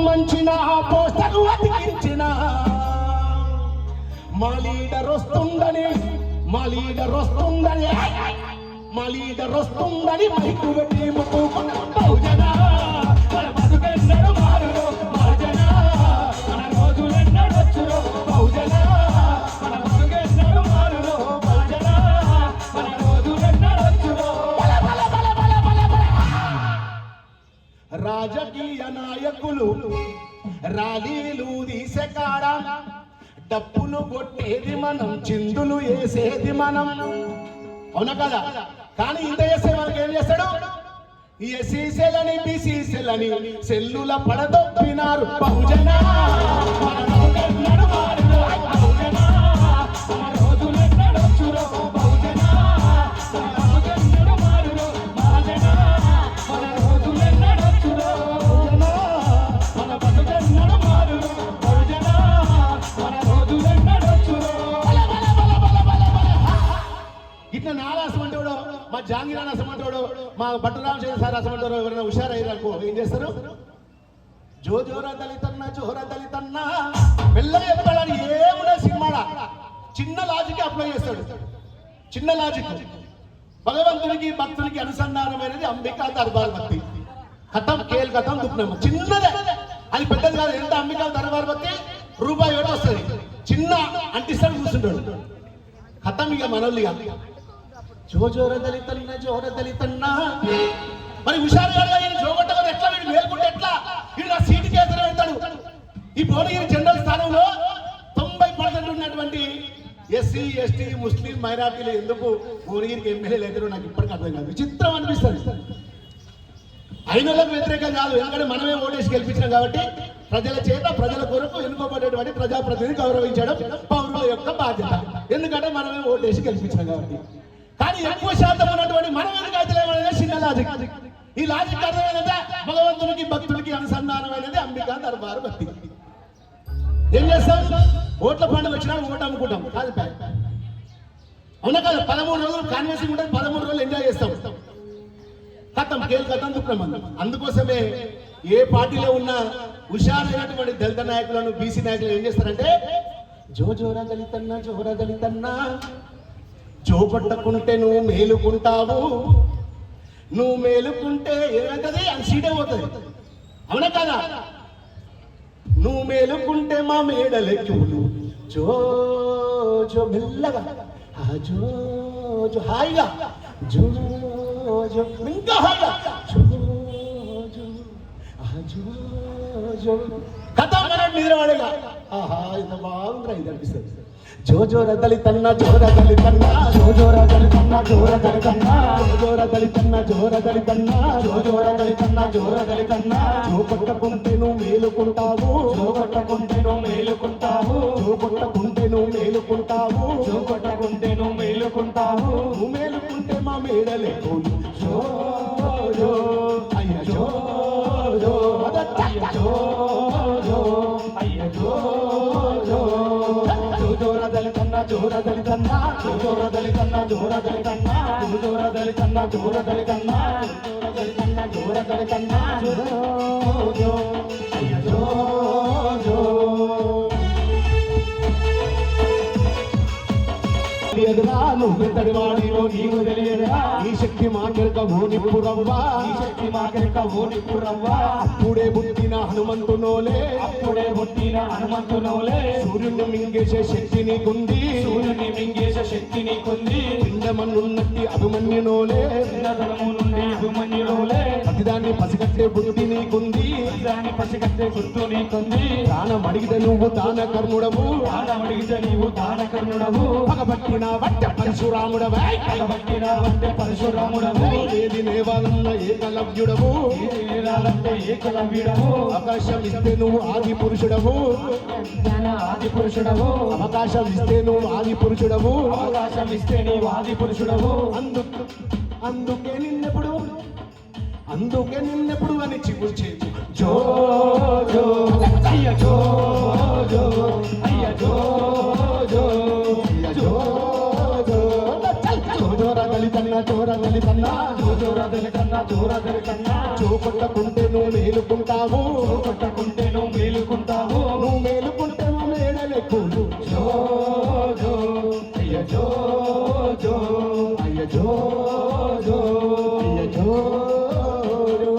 మంచిన poster అతికించిన మా leader వస్తుందని mic పెట్టి ముక్కుకున్న బహుజన మన బతుకెన్నడు మారును బహుజన మన రోజులెన్నడొచ్చును బహుజన మన బతుకెన్నడు మారును బహుజన మన రోజులెన్నడొచ్చును రాజకీయ నాయకులు ర్యాలీలు తీసెకాడ డప్పులు కొట్టేది మనం చిందులు వేసేది మనం అవునా కదా కానీ ఇంత చేసే వాళ్ళకి ఏం చేస్తాడు ఎస్సీసెలని బీసీసెలని సెల్లుల పడదొప్పినారు బహుజన ఇట్లా నాలా అసమంటాడు మా జాంగీరాన్ అసమంటాడు మా భట్టరామచంద్ర సార్ అసమంటారు ఎవరైనా హుషారయ్యారనుకో ఏం చేస్తారు జోరా దళితన్నా మెల్లగా చెప్పాలని ఏమున్నా సినిమాడా చిన్న లాజిక్ అప్లై చేస్తాడు చిన్న లాజిక్ భగవంతునికి భక్తునికి అనుసంధానమైనది అంబికా దర్బార్ భక్తి కథం కేల్ కథం దుఃఖం చిన్నదే అది పెద్దది కాదు ఎంత అంబికా దర్బార్ భక్తి రూపాయి ఏటో వస్తుంది చిన్న అంటిస్తాడు కూర్చుంటాడు కథం ఇక మనోళ్ళు జోర దళితన్నా మరి హుషారు జోగొట్టగా ఎట్లా వీడు మేల్కుంటే ఎట్లా వీడు నా సీటు కేసులు పెడతాడు ఈ భువనగిరి జనరల్ స్థానంలో 90% ఉన్నటువంటి ఎస్సీ ఎస్టీ ముస్లిం మైనార్టీలు ఎందుకు భువనగిరికి ఎమ్మెల్యేలు అవుతారో నాకు ఇప్పటికీ అర్థం కాదు విచిత్రం అనిపిస్తుంది అయిన వాళ్ళకి వ్యతిరేకం కాదు ఎందుకంటే మనమే ఓటేసి గెలిపించినాం కాబట్టి ప్రజల చేత ప్రజల కొరకు ఎన్నుకోబడేటువంటి ప్రజాప్రతినిధిని గౌరవించడం పౌరుల యొక్క బాధ్యత ఎందుకంటే మనమే ఓటేసి గెలిపించినాం కాబట్టి కానీ ఎక్కువ శాతం ఉన్నటువంటి మనం ఎందుకు అయితే చిన్న లాజిక్ ఈ లాజిక్ అర్థమైనదే భగవంతునికి భక్తుడికి అనుసంధానమైనది అంబికా దర్బారు భక్తి ఏం చేస్తాం ఓట్ల పండుగ వచ్చినా ఓటు అమ్ముకుంటాం కాదు అవునా కదా 13 రోజులు కాన్వెన్సింగ్ ఉంటుంది 13 రోజులు ఎంజాయ్ చేస్తాం కథం కేల్ కథం దుఃఖం అందుకోసమే ఏ పార్టీలో ఉన్న హుషారైనటువంటి దళిత నాయకులను బీసీ నాయకులు ఏం చేస్తారంటే జోరా దళితన్నా జోపట్టుకుంటే నువ్వు మేలుకుంటే ఏమంటది అని సీటే పోతుంది అవునా కదా నువ్వు మేలుకుంటే మా మేడలెక్కులు జో మెల్లగా జో హాయిగా జో ఇంకా హాయిగా కథ మన నిద్రవాడేగా ఆహా ఇంత బాగుందిరా ఇది అనిపిస్తుంది జోర దళితన్నా జోపట్టుకుంటే నువ్వు మేలుకుంటావు నువ్వు మేలుకుంటే మా మేడలే అయ్యో జోర దళితన్నా తెలియదురా నువ్వెంతటి వాడిలో నీవు తెలియదురా ఈ శక్తి మాకెరకవో నిప్పురవ్వా అప్పుడే పుట్టిన హనుమంతునోలే సూర్యుని మింగేసే శక్తి నీకుంది పిండమన్నున్నట్టి అభిమన్యునోలే ప్రతిదాన్ని పసిగట్టే బుద్ధి నీకుంది ప్రాణం అడిగితే నువ్వు దాన కర్ణుడవు పగబట్టిన వట్ట పరశురాముడవు ఏది నేవాలన్న ఏకలవ్యుడవు అవకాశం ఇస్తే నువ్వు ఆది పురుషుడవు అవకాశం ఇస్తే నువ్వు ఆది పురుషుడవు అందుకే నిన్నెప్పుడు అని చిగుర్చే జో జోపట్టుకుంటే నువ్వు మేలుకుంటావు జో జో అయ్య జో జో